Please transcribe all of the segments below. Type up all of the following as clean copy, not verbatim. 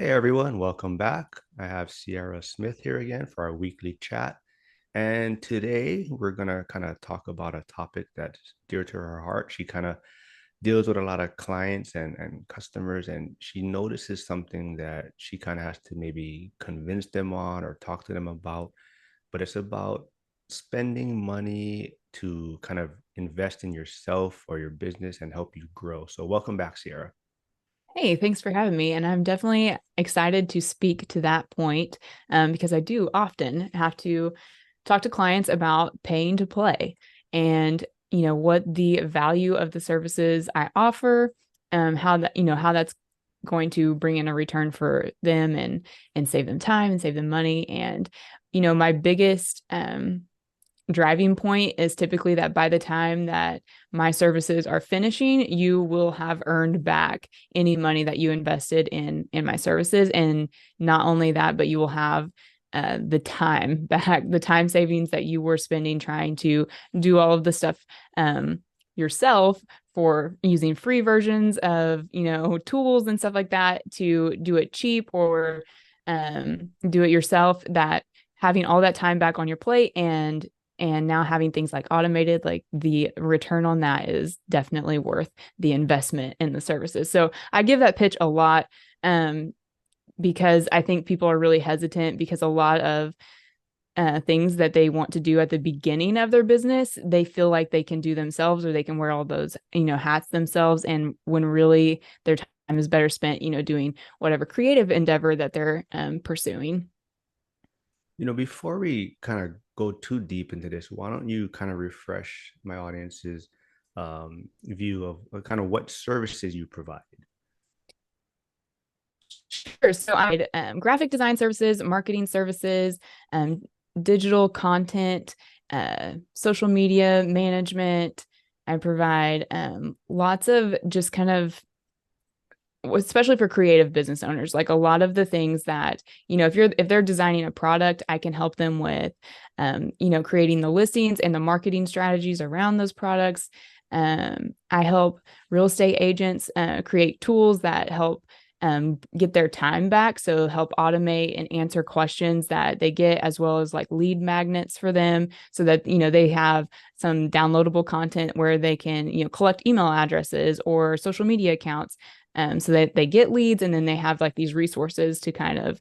Hey everyone, welcome back. I have Sierra Smith here again for our weekly chat. And today we're going to kind of talk about a topic that's dear to her heart. She kind of deals with a lot of clients and customers, and she notices something that she kind of has to maybe convince them on or talk to them about. But it's about spending money to kind of invest in yourself or your business and help you grow. So, welcome back, Sierra. Hey, thanks for having me. And I'm definitely excited to speak to that point because I do often have to talk to clients about paying to play and, what the value of the services I offer, how that's going to bring in a return for them and save them time and save them money. And, my biggest driving point is typically that by the time that my services are finishing, you will have earned back any money that you invested in my services. And not only that, but you will have the time back, the time savings that you were spending trying to do all of the stuff yourself for using free versions of tools and stuff like that to do it cheap or do it yourself. That having all that time back on your plate and now having things like automated, like the return on that is definitely worth the investment in the services. So I give that pitch a lot because I think people are really hesitant because a lot of things that they want to do at the beginning of their business, they feel like they can do themselves or they can wear all those, hats themselves. And when really their time is better spent, doing whatever creative endeavor that they're pursuing. Before we kind of go too deep into this, why don't you kind of refresh my audience's view of kind of what services you provide? Sure. So I graphic design services, marketing services, um, digital content, social media management. I provide lots of just kind of, especially for creative business owners, like a lot of the things that, if they're designing a product, I can help them with, creating the listings and the marketing strategies around those products. I help real estate agents create tools that help get their time back. So help automate and answer questions that they get, as well as like lead magnets for them so that, they have some downloadable content where they can, collect email addresses or social media accounts. So that they get leads and then they have like these resources to kind of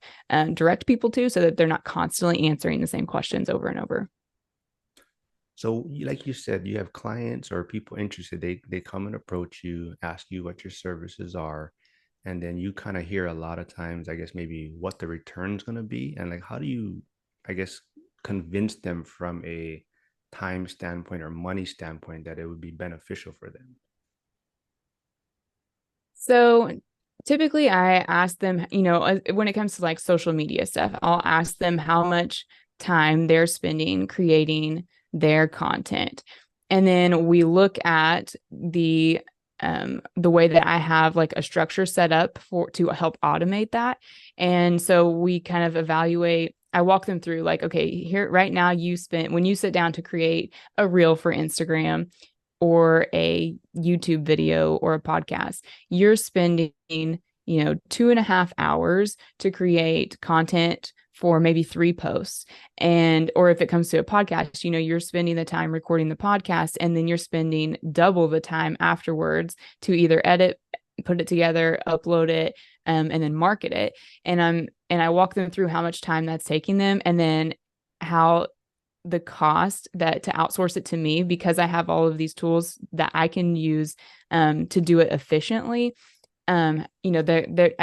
direct people to so that they're not constantly answering the same questions over and over. So, like you said, you have clients or people interested. They come and approach you, ask you what your services are, and then you kind of hear a lot of times, I guess maybe what the return's going to be, and like how do you, I guess, convince them from a time standpoint or money standpoint that it would be beneficial for them? So typically I ask them, when it comes to like social media stuff, I'll ask them how much time they're spending creating their content. And then we look at the way that I have like a structure set up for to help automate that. And so we kind of evaluate, I walk them through like, okay, here right now you spent when you sit down to create a reel for Instagram or a YouTube video or a podcast, you're spending, 2.5 hours to create content for maybe 3 posts. And, or if it comes to a podcast, you're spending the time recording the podcast and then you're spending double the time afterwards to either edit, put it together, upload it, and then market it. And I walk them through how much time that's taking them and then how the cost that to outsource it to me because I have all of these tools that I can use to do it efficiently. I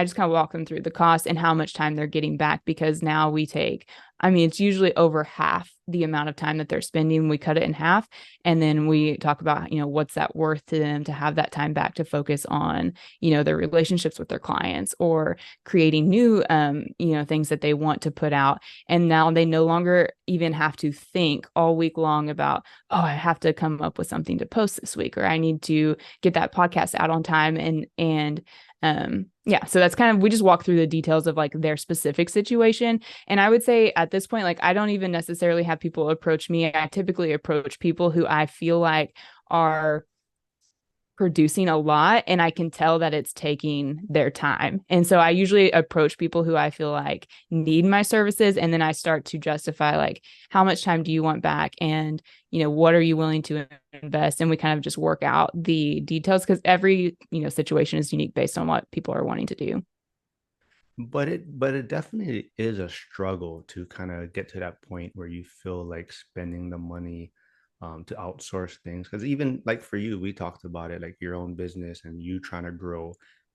just kind of walk them through the cost and how much time they're getting back because now we take, I mean, it's usually over half the amount of time that they're spending. We cut it in half. And then we talk about, what's that worth to them to have that time back to focus on, their relationships with their clients or creating new, things that they want to put out. And now they no longer even have to think all week long about, oh, I have to come up with something to post this week, or I need to get that podcast out on time. Yeah, so that's kind of, we just walk through the details of like their specific situation. And I would say at this point, like I don't even necessarily have people approach me. I typically approach people who I feel like are producing a lot, and I can tell that it's taking their time. And so I usually approach people who I feel like need my services, and then I start to justify like how much time do you want back, and what are you willing to invest, and we kind of just work out the details because every situation is unique based on what people are wanting to do. But it definitely is a struggle to kind of get to that point where you feel like spending the money to outsource things. Because even like for you, we talked about it, like your own business and you trying to grow.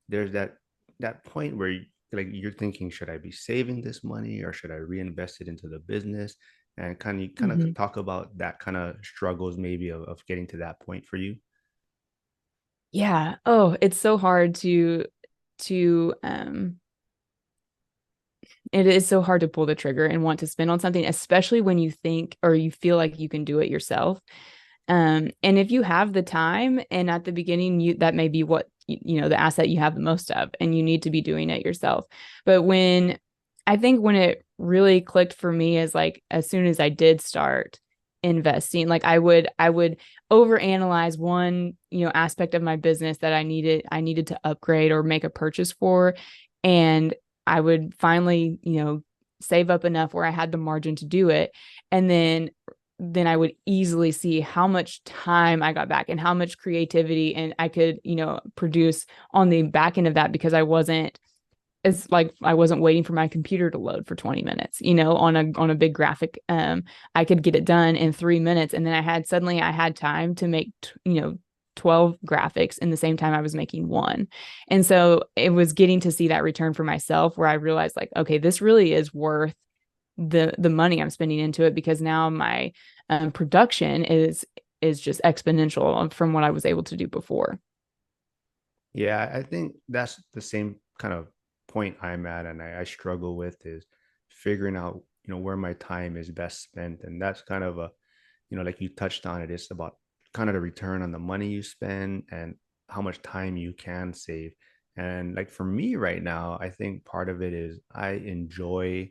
There's that point where like you're thinking, should I be saving this money or should I reinvest it into the business? And kind of Mm-hmm. talk about that kind of struggles maybe of getting to that point for you. Yeah. Oh, it's so hard to it is so hard to pull the trigger and want to spend on something, especially when you think or you feel like you can do it yourself. And if you have the time and at the beginning, that may be what, the asset you have the most of, and you need to be doing it yourself. But I think when it really clicked for me is like, as soon as I did start investing, like I would overanalyze one, aspect of my business that I needed to upgrade or make a purchase for. And I would finally, save up enough where I had the margin to do it. And then I would easily see how much time I got back and how much creativity and I could, produce on the back end of that because I wasn't waiting for my computer to load for 20 minutes, on a big graphic. I could get it done in 3 minutes. And then I had time to make, 12 graphics in the same time I was making one. And so it was getting to see that return for myself where I realized like, okay, this really is worth the money I'm spending into it because now my production is just exponential from what I was able to do before. Yeah, I think that's the same kind of point I'm at, and I struggle with is figuring out, where my time is best spent, and that's kind of like you touched on it, it's about kind of the return on the money you spend and how much time you can save. And like for me right now, I think part of it is I enjoy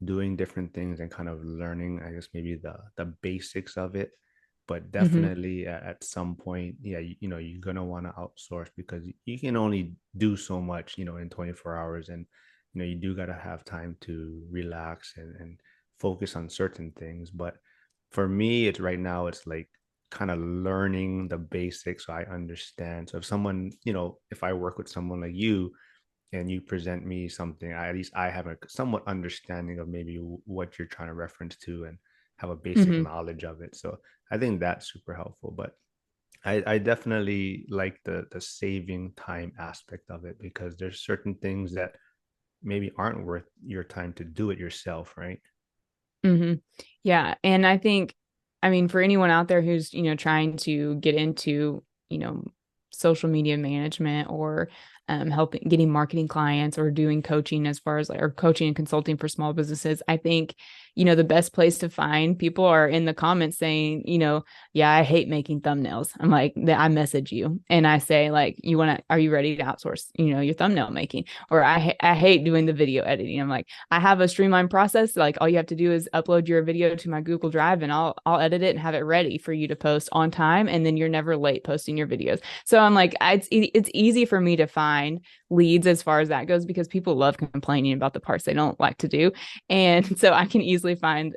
doing different things and kind of learning, I guess maybe the basics of it. But Mm-hmm. definitely at some point, yeah, you're gonna want to outsource because you can only do so much, in 24 hours, and you do gotta have time to relax and focus on certain things. But for me, it's right now, it's like kind of learning the basics so I understand. So if someone, if I work with someone like you and you present me something, at least I have a somewhat understanding of maybe what you're trying to reference to and have a basic Mm-hmm. knowledge of it. So I think that's super helpful. But I definitely like the saving time aspect of it because there's certain things that maybe aren't worth your time to do it yourself, right? Mm-hmm. Yeah. And I mean, for anyone out there who's, trying to get into, social media management or helping getting marketing clients or doing coaching as far as like or coaching and consulting for small businesses, I think, the best place to find people are in the comments saying, yeah, I hate making thumbnails. I'm like, I message you and I say, like, are you ready to outsource, your thumbnail making? Or I hate doing the video editing. I'm like, I have a streamlined process. Like all you have to do is upload your video to my Google Drive and I'll edit it and have it ready for you to post on time. And then you're never late posting your videos. So I'm like, it's easy for me to find leads as far as that goes because people love complaining about the parts they don't like to do. And so I can easily find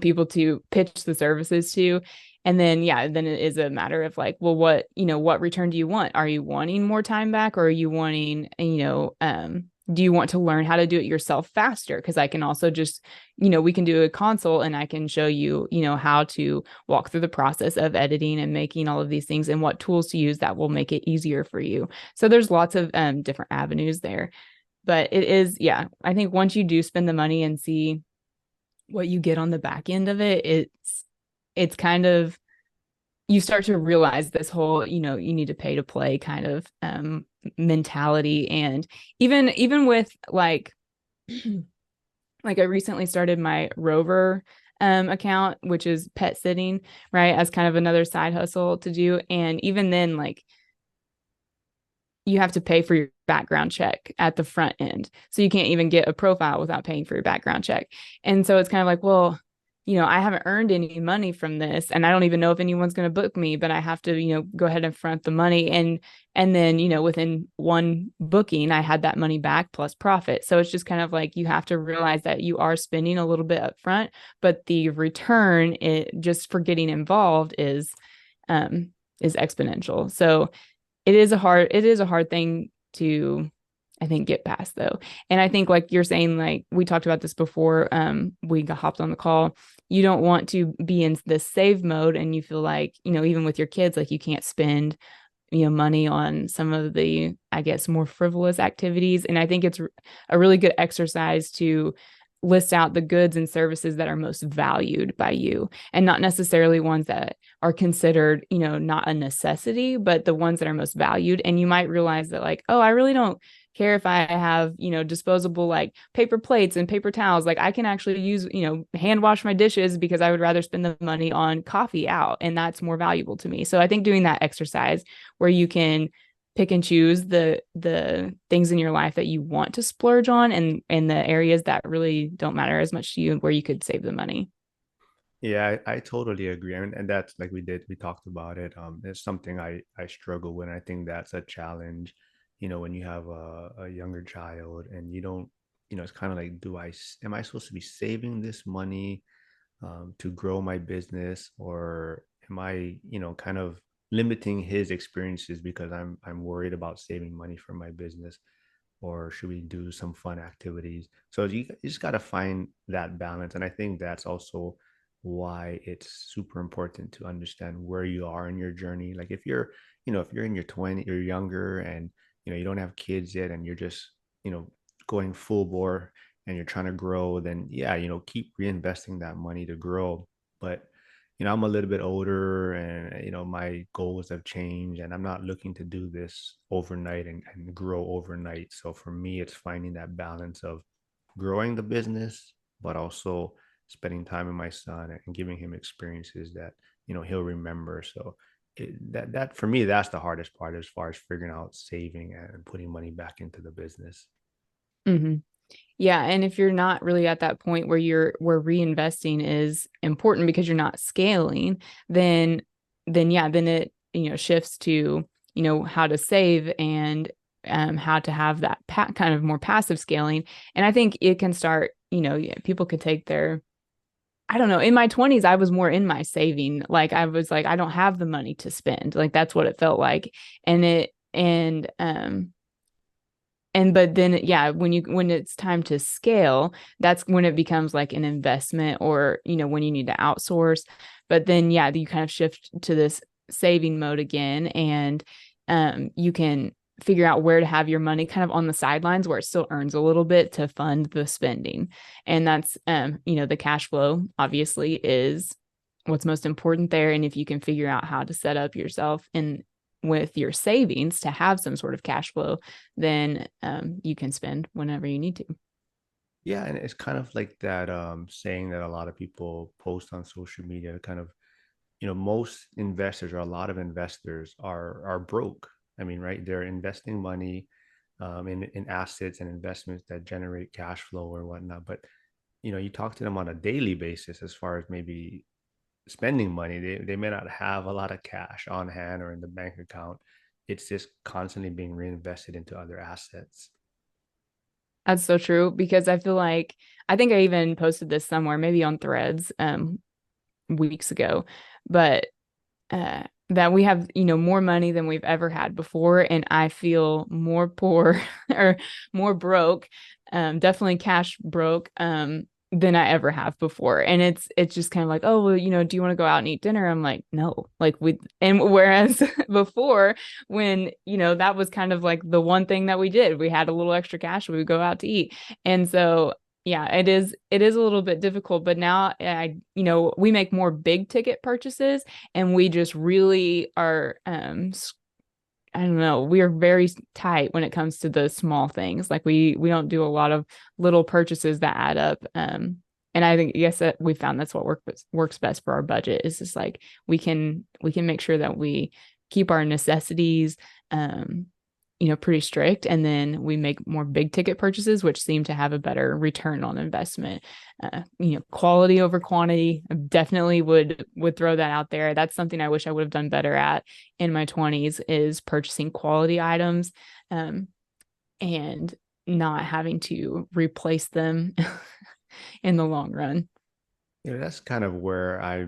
people to pitch the services to. And then, yeah, then it is a matter of like, well, what return do you want? Are you wanting more time back or are you wanting, do you want to learn how to do it yourself faster? Because I can also just, we can do a consult and I can show you, how to walk through the process of editing and making all of these things and what tools to use that will make it easier for you. So there's lots of different avenues there. But it is, yeah, I think once you do spend the money and see what you get on the back end of it, it's kind of you start to realize this whole, you need to pay to play kind of mentality. And even with like I recently started my Rover account, which is pet sitting, right, as kind of another side hustle to do. And even then, like you have to pay for your background check at the front end. So you can't even get a profile without paying for your background check. And so it's kind of like, well, I haven't earned any money from this and I don't even know if anyone's going to book me, but I have to, go ahead and front the money. And then, within one booking, I had that money back plus profit. So it's just kind of like you have to realize that you are spending a little bit up front, but the return just for getting involved um is exponential. So it is a hard thing to, I think, get past though. And I think like you're saying, like we talked about this before, we got hopped on the call. You don't want to be in this save mode and you feel like, even with your kids, like you can't spend, money on some of the, I guess, more frivolous activities. And I think it's a really good exercise to list out the goods and services that are most valued by you and not necessarily ones that are considered, not a necessity, but the ones that are most valued. And you might realize that, like, oh, I really don't care if I have, disposable like paper plates and paper towels. Like I can actually use, hand wash my dishes because I would rather spend the money on coffee out. And that's more valuable to me. So I think doing that exercise where you can pick and choose the things in your life that you want to splurge on and the areas that really don't matter as much to you where you could save the money. Yeah, I totally agree. And that's like we talked about it. It's something I struggle with. I think that's a challenge, when you have a younger child and you don't, it's kind of like, am I supposed to be saving this money to grow my business, or am I, kind of limiting his experiences because I'm worried about saving money for my business, or should we do some fun activities? So you just got to find that balance, and I think that's also why it's super important to understand where you are in your journey. Like if you're in your 20s, you're younger, and you don't have kids yet, and you're just going full bore and you're trying to grow, then yeah, keep reinvesting that money to grow. But I'm a little bit older, and my goals have changed, and I'm not looking to do this overnight and grow overnight. So for me, it's finding that balance of growing the business, but also spending time with my son and giving him experiences that he'll remember. So that for me, that's the hardest part as far as figuring out saving and putting money back into the business. Mm-hmm. Yeah, and if you're not really at that point where reinvesting is important because you're not scaling, then then it, shifts to, how to save and how to have that kind of more passive scaling. And I think it can start, yeah, people could take their, I don't know, in my 20s I was more in my saving. Like I was like I don't have the money to spend. Like that's what it felt like. And but then yeah, when it's time to scale, that's when it becomes like an investment or, when you need to outsource. But then yeah, you kind of shift to this saving mode again, and you can figure out where to have your money kind of on the sidelines where it still earns a little bit to fund the spending. And that's the cash flow obviously is what's most important there. And if you can figure out how to set up yourself in with your savings to have some sort of cash flow, then you can spend whenever you need to. Yeah, and it's kind of like that saying that a lot of people post on social media, kind of, most investors, or a lot of investors are broke. I mean, right? They're investing money in assets and investments that generate cash flow or whatnot. But you talk to them on a daily basis as far as maybe spending money. They may not have a lot of cash on hand or in the bank account. It's just constantly being reinvested into other assets. That's so true because I feel like I think I even posted this somewhere, maybe on Threads, weeks ago, but that we have, more money than we've ever had before. And I feel more poor or more broke, definitely cash broke, than I ever have before. And it's just kind of like, oh, well, do you want to go out and eat dinner? I'm like, no, like and whereas before, when, that was kind of like the one thing that we did, we had a little extra cash, we would go out to eat. And so yeah, it is a little bit difficult, but now we make more big ticket purchases and we just really are I don't know, we are very tight when it comes to the small things. Like we don't do a lot of little purchases that add up. And I think yes that we found that's what works best for our budget is just like we can make sure that we keep our necessities, pretty strict. And then we make more big ticket purchases, which seem to have a better return on investment. Quality over quantity. I definitely would throw that out there. That's something I wish I would have done better at in my 20s is purchasing quality items, and not having to replace them in the long run. That's kind of where I,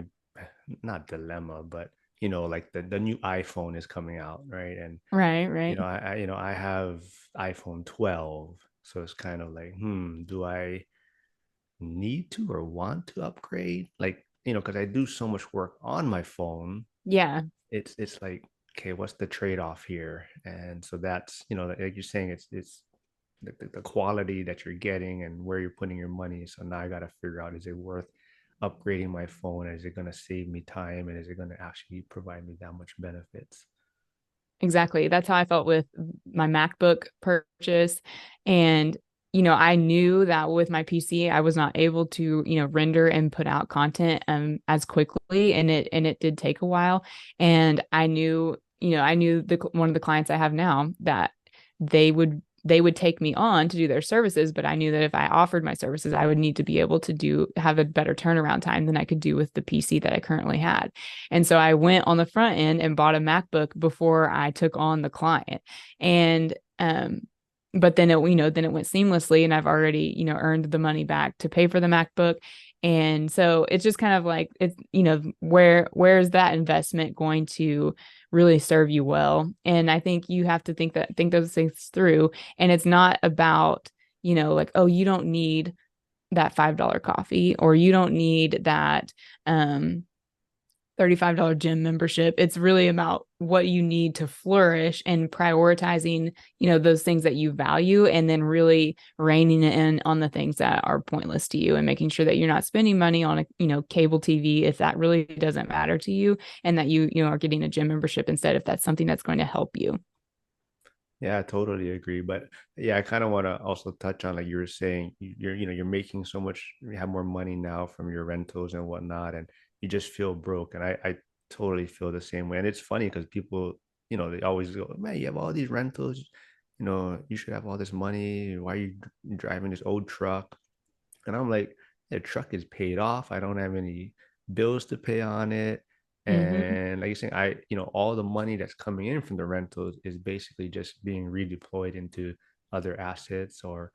not dilemma, but like the new iPhone is coming out, right? And Right, right. I have iPhone 12, so it's kind of like, do I need to or want to upgrade? Like, because I do so much work on my phone, Yeah, it's like, okay, what's the trade-off here? And so that's, like you're saying, it's the quality that you're getting and where you're putting your money. So now I got to figure out, is it worth upgrading my phone? Is it going to save me time? And is it going to actually provide me that much benefits? exactly. That's how I felt with my MacBook purchase. And, I knew that with my PC, I was not able to, render and put out content as quickly. And it did take a while. And I knew one of the clients I have now that they would take me on to do their services, but I knew that if I offered my services, I would need to be able to have a better turnaround time than I could do with the PC that I currently had. And so I went on the front end and bought a MacBook before I took on the client. And but then it went seamlessly, and I've already, earned the money back to pay for the MacBook. And so it's just kind of like it's, where is that investment going to really serve you well? And I think you have to think those things through. And it's not about, like, oh, you don't need that $5 coffee, or you don't need that $35 gym membership. It's really about what you need to flourish and prioritizing, those things that you value, and then really reining in on the things that are pointless to you, and making sure that you're not spending money on cable TV if that really doesn't matter to you, and that you are getting a gym membership instead if that's something that's going to help you. Yeah, I totally agree. But yeah, I kind of want to also touch on, like you were saying, you're making so much, you have more money now from your rentals and whatnot, and you just feel broke. And I totally feel the same way. And it's funny because people, they always go, man, you have all these rentals, you should have all this money. Why are you driving this old truck? And I'm like, the truck is paid off. I don't have any bills to pay on it. Mm-hmm. And like you're saying, all the money that's coming in from the rentals is basically just being redeployed into other assets or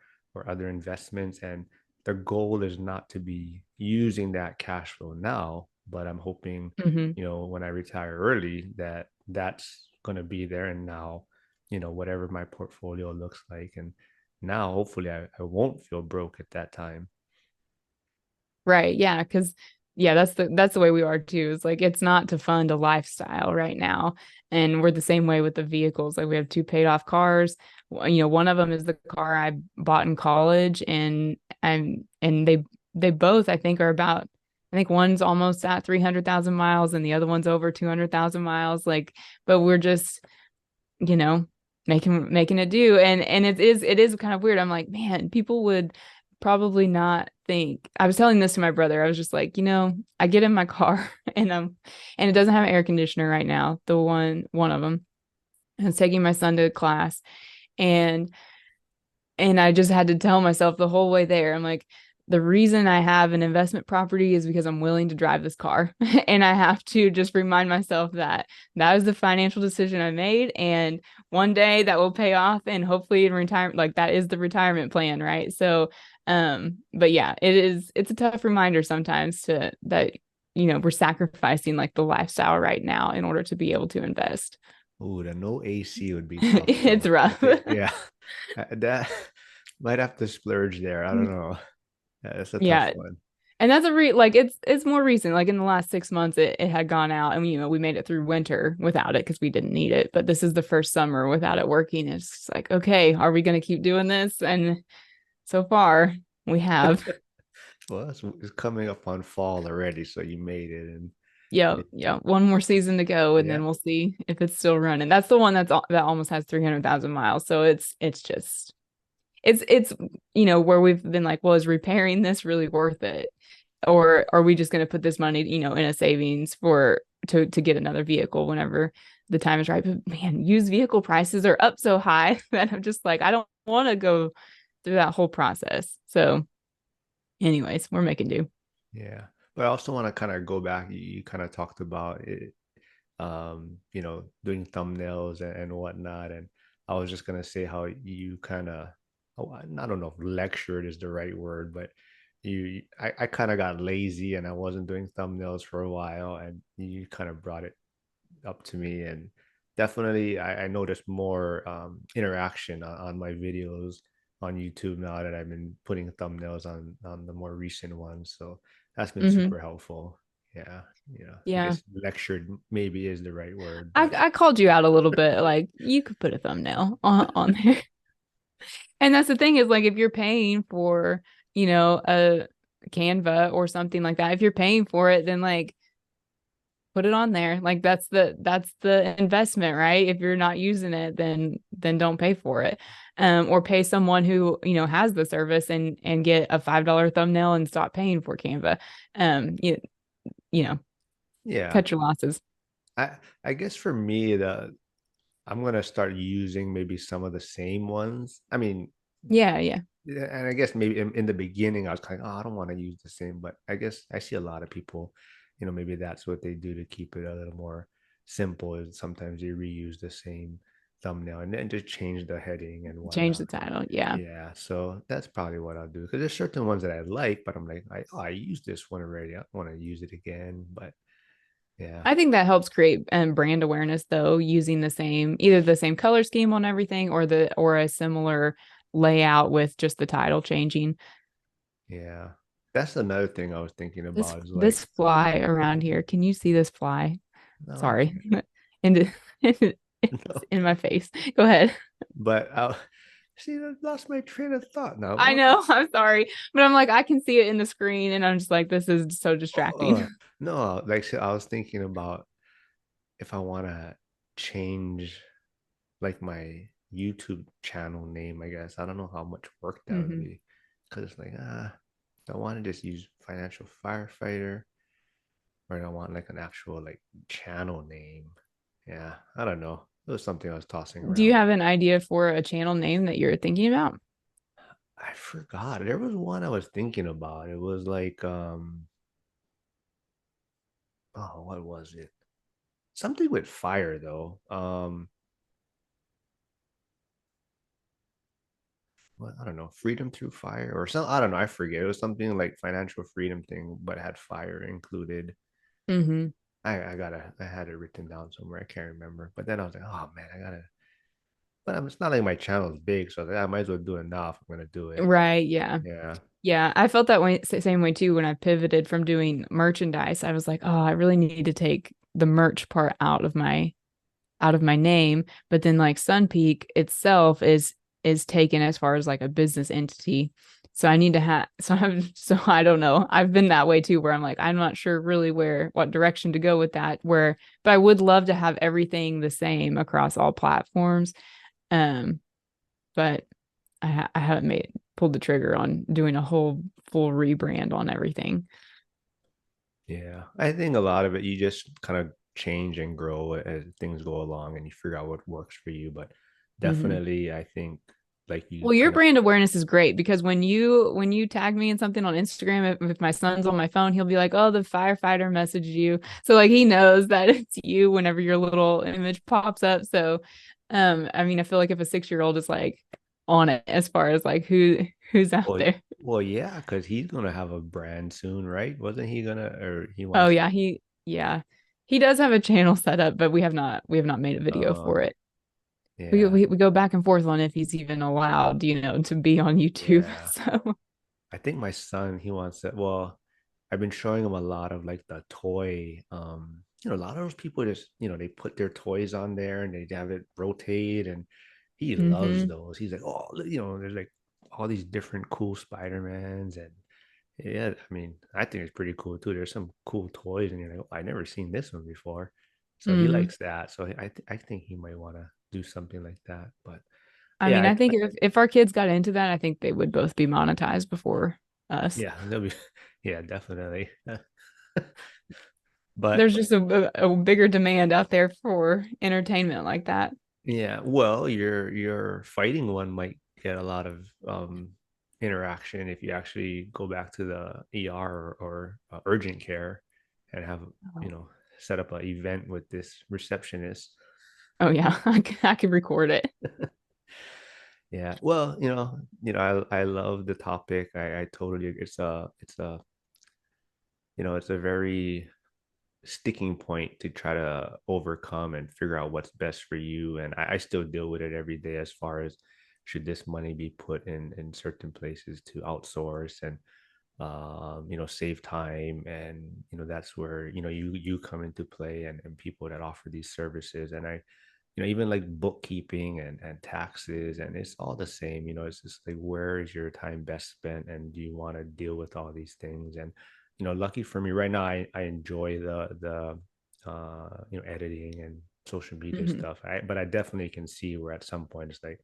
other investments. And the goal is not to be using that cash flow now, but I'm hoping, Mm-hmm. when I retire early, that that's going to be there. And now, whatever my portfolio looks like. And now hopefully I won't feel broke at that time. Right. Yeah. Cause yeah, that's the way we are too. It's like it's not to fund a lifestyle right now. And we're the same way with the vehicles. Like we have two paid off cars. One of them is the car I bought in college, and they both I think are about, I think one's almost at 300,000 miles and the other one's over 200,000 miles. Like, but we're just, you know, making it do. And it is kind of weird. I'm like, man, people would probably not think. I was telling this to my brother. I was just like, I get in my car and it doesn't have an air conditioner right now. The one of them. I was taking my son to class, and I just had to tell myself the whole way there. I'm like, the reason I have an investment property is because I'm willing to drive this car. And I have to just remind myself that that was the financial decision I made. And one day that will pay off. And hopefully in retirement, like that is the retirement plan. Right. So, but yeah, it's a tough reminder sometimes to that, we're sacrificing like the lifestyle right now in order to be able to invest. Ooh, the no AC would be tough It's though. I rough. think, yeah, that might have to splurge there. I don't know. That's a tough Yeah. one. And that's like it's more recent. Like in the last 6 months, it had gone out, and we made it through winter without it because we didn't need it. But this is the first summer without it working. It's just like, okay, are we going to keep doing this? And so far, we have. Well, it's coming up on fall already, so you made it, and Yeah, yeah, one more season to go, and yeah. then we'll see if it's still running. That's the one that almost has 300,000 miles. So it's just it's where we've been like, well, is repairing this really worth it? Or are we just going to put this money, in a savings for to get another vehicle whenever the time is right. But man, used vehicle prices are up so high that I'm just like, I don't want to go through that whole process. So, anyways, we're making do. Yeah. But I also want to kind of go back. You kind of talked about it, doing thumbnails and whatnot. And I was just gonna say how you kind of, oh, I don't know if lectured is the right word, but I kind of got lazy and I wasn't doing thumbnails for a while, and you kind of brought it up to me, and definitely I noticed more interaction on my videos on YouTube now that I've been putting thumbnails on the more recent ones. So that's been Hmm. super helpful. Yeah, I Yeah. guess lectured maybe is the right word, but I called you out a little bit. Like you could put a thumbnail on there. And that's the thing is like if you're paying for, a Canva or something like that, if you're paying for it, then like put it on there. Like that's the investment, right? If you're not using it, then don't pay for it. Or pay someone who, has the service and get a $5 thumbnail and stop paying for Canva. You, you know, yeah, cut your losses. I I guess for me the I'm gonna start using maybe some of the same ones. I mean, Yeah, yeah. yeah, and I guess maybe in the beginning I was kind of, oh, I don't want to use the same, but I guess I see a lot of people, maybe that's what they do to keep it a little more simple. Is sometimes they reuse the same thumbnail and then just change the heading and Change whatnot. the title. Yeah. Yeah, so that's probably what I'll do because there's certain ones that I like, but I'm like, I used this one already. I don't want to use it again. But yeah, I think that helps create brand awareness though, using either the same color scheme on everything or a similar layout with just the title changing. yeah, that's another thing I was thinking This about is like, this fly around here. Can you see this fly? no, I Sorry. can't. in it's No, in my face. Go ahead. but I see, I lost my train of thought now. I What? know, I'm sorry. But I'm like, I can see it in the screen and I'm just like, this is so distracting. Oh, no, like so I was thinking about if I want to change like my YouTube channel name, I guess. I don't know how much work that would Hmm. be because it's like, I want to just use financial firefighter or I want like an actual like channel name. Yeah, I don't know. It was something I was tossing Do you around. have an idea for a channel name that you're thinking about? I forgot. There was one I was thinking about. It was like, oh, what was it? Something with fire though. Well, I don't know, freedom through fire or something. I don't know. I forget. It was something like financial freedom thing, but had fire included. Hmm. I had it written down somewhere. I can't remember. But then I was like, oh man, I gotta. But it's not like my channel is big, so I might as well do it now if I'm gonna do it. Right. Yeah. Yeah, Yeah, I felt that way, same way too when I pivoted from doing merchandise. I was like, oh, I really need to take the merch part out of my name. But then like Sun Peak itself is taken as far as like a business entity. So I need to have so I don't know. I've been that way too, where I'm like, I'm not sure really what direction to go with that. But I would love to have everything the same across all platforms. Um, but I haven't pulled the trigger on doing a whole full rebrand on everything. yeah. I think a lot of it you just kind of change and grow as things go along, and you figure out what works for you. But Hmm. definitely, I think like you Well, your kind of, brand awareness is great because when you tag me in something on Instagram, if my son's on my phone, he'll be like, "Oh, the firefighter messaged you," so like he knows that it's you whenever your little image pops up. So, I mean, I feel like if a 6-year old is like on it as far as like who's out well, there. well, yeah, because he's gonna have a brand soon, right? Wasn't he gonna, or he Oh wants? yeah, he does have a channel set up, but we have not made a video Uh, for it. we, yeah, we we go back and forth on if he's even allowed, to be on YouTube. yeah. So, I think my son he wants to. Well, I've been showing him a lot of like the toy. A lot of those people just they put their toys on there and they have it rotate, and he loves hmm. those. He's like, oh, there's like all these different cool Spider-Mans, and yeah, I mean, I think it's pretty cool too. There's some cool toys, and you're like, oh, I never seen this one before. So he Hmm. likes that. So I think he might want to do something like that. But I yeah, mean, I think if our kids got into that, I think they would both be monetized before us. yeah, they'll be, yeah, definitely. But There's just a bigger demand out there for entertainment like that. yeah, well, your fighting one might get a lot of interaction if you actually go back to the ER or urgent care and have, you Oh, know, set up an event with this receptionist. oh yeah, I could record it. Yeah, well, I love the topic. I totally it's a it's a very sticking point to try to overcome and figure out what's best for you. And I still deal with it every day as far as should this money be put in certain places to outsource and save time. And that's where you come into play, and people that offer these services. And even like bookkeeping and taxes, and it's all the same. It's just like, where is your time best spent, and do you want to deal with all these things? And lucky for me right now, I enjoy the editing and social media Hmm. stuff. But I definitely can see where at some point it's like,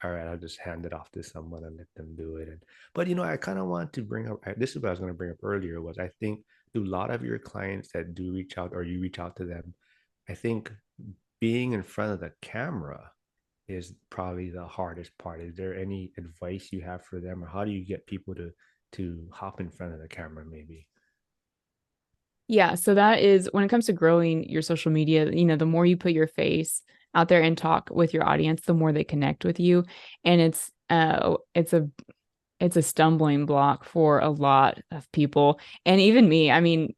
all right, I'll just hand it off to someone and let them do it. But I kind of want to bring up, this is what I was going to bring up earlier, was I think a lot of your clients that do reach out, or you reach out to them, I think being in front of the camera is probably the hardest part. Is there any advice you have for them, or how do you get people to hop in front of the camera maybe? Yeah, so that is when it comes to growing your social media, the more you put your face out there and talk with your audience, the more they connect with you. And it's a stumbling block for a lot of people and even me. I mean,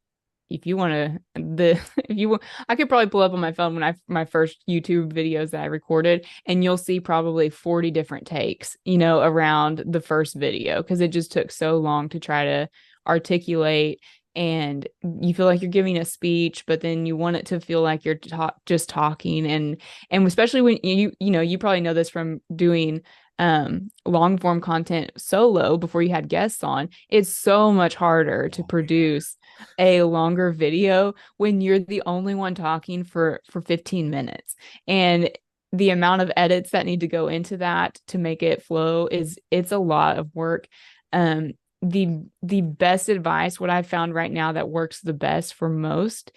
if you want to the if you I could probably pull up on my phone when I my first YouTube videos that I recorded, and you'll see probably 40 different takes, around the first video because it just took so long to try to articulate, and you feel like you're giving a speech, but then you want it to feel like you're just talking. And especially when you probably know this from doing long form content solo before you had guests on. It's so much harder to Oh man. produce a longer video when you're the only one talking for 15 minutes. And the amount of edits that need to go into that to make it flow it's a lot of work. um the best advice, what I've found right now that works the best for most,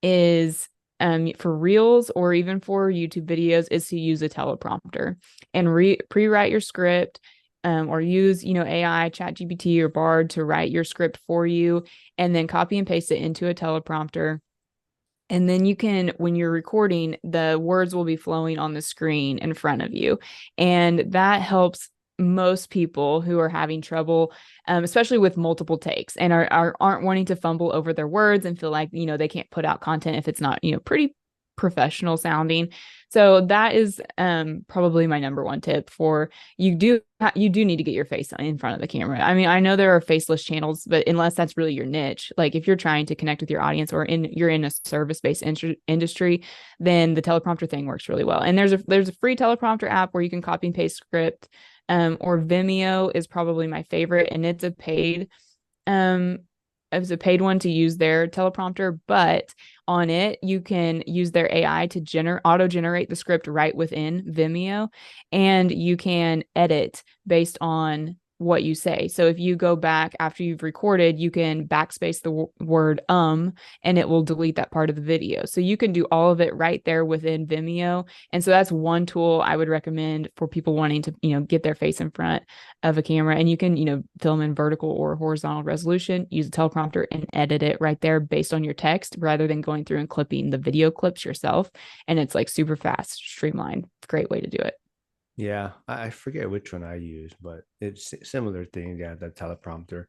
is for reels or even for YouTube videos, is to use a teleprompter and pre-write your script, or use AI, Chat GPT, or Bard to write your script for you, and then copy and paste it into a teleprompter. And then you can, when you're recording, the words will be flowing on the screen in front of you. And that helps most people who are having trouble, especially with multiple takes, and aren't wanting to fumble over their words and feel like, they can't put out content if it's not, pretty professional sounding. So that is probably my number one tip. For you do need to get your face in front of the camera. I mean, I know there are faceless channels, but unless that's really your niche, like if you're trying to connect with your audience, or you're in a service-based industry, then the teleprompter thing works really well. And there's a free teleprompter app where you can copy and paste script. Or Vimeo is probably my favorite, and um a paid one to use their teleprompter, but on it you can use their AI to auto generate the script right within Vimeo, and you can edit based on what you say. So if you go back after you've recorded, you can backspace the word and it will delete that part of the video. So you can do all of it right there within Vimeo. And so that's one tool I would recommend for people wanting to, get their face in front of a camera. And you can, film in vertical or horizontal resolution, use a teleprompter and edit it right there based on your text rather than going through and clipping the video clips yourself. And it's like super fast, streamlined. Great way to do it. Yeah, I forget which one I use, but it's similar thing. Yeah, the teleprompter.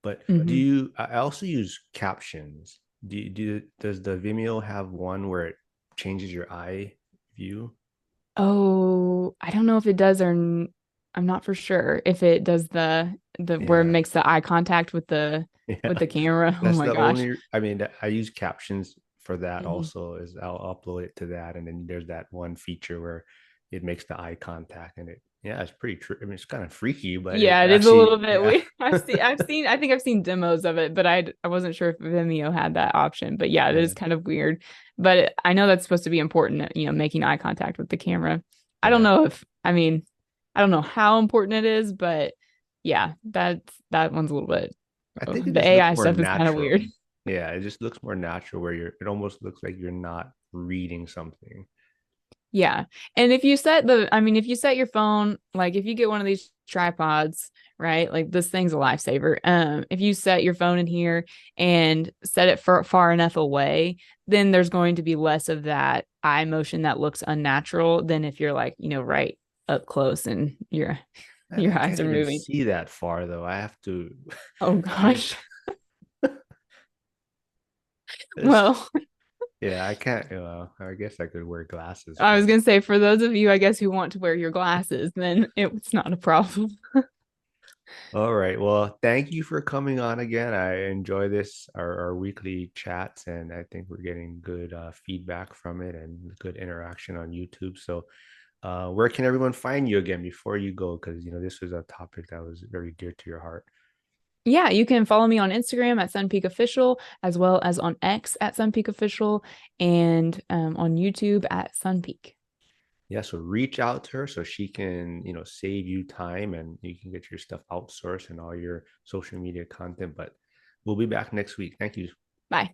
But Mm-hmm. I also use captions. Does the Vimeo have one where it changes your eye view? Oh, I don't know if it does, or I'm not for sure if it does the where it Yeah. makes the eye contact with the Yeah. camera. Oh That's my the gosh. only, I mean, I use captions for that Mhm. also, is I'll upload it to that. And then there's that one feature where it makes the eye contact, and yeah, it's pretty true. I mean, it's kind of freaky, but it Yeah, it is a little actually, bit yeah. weird. I think I've seen demos of it, but I wasn't sure if Vimeo had that option. But yeah, it is Yeah. kind of weird. But I know that's supposed to be important, making eye contact with the camera. I don't Yeah. know if, I mean, I don't know how important it is, but yeah, that one's a little bit, I think it the just looks AI more stuff is kind of natural. weird. Yeah, it just looks more natural where it almost looks like you're not reading something. Yeah. And if you set I mean, if you set your phone, like if you get one of these tripods, right? Like this thing's a lifesaver. If you set your phone in here and set it far enough away, then there's going to be less of that eye motion that looks unnatural than if you're like, right up close and your I eyes can't are even moving. see that far though. I have to Oh use gosh. this. Well, Yeah, I can't. I guess I could wear glasses I was for it. gonna say for those of you, I guess, who want to wear your glasses, then it's not a problem. All right. Well, thank you for coming on again. I enjoy our weekly chats, and I think we're getting good feedback from it and good interaction on YouTube. So, where can everyone find you again before you go? Because this was a topic that was very dear to your heart. Yeah, you can follow me on Instagram at Sunpeak Official, as well as on X at Sunpeak Official, and on YouTube at Sunpeak. Yeah, so reach out to her so she can, save you time and you can get your stuff outsourced and all your social media content. But we'll be back next week. Thank you. Bye.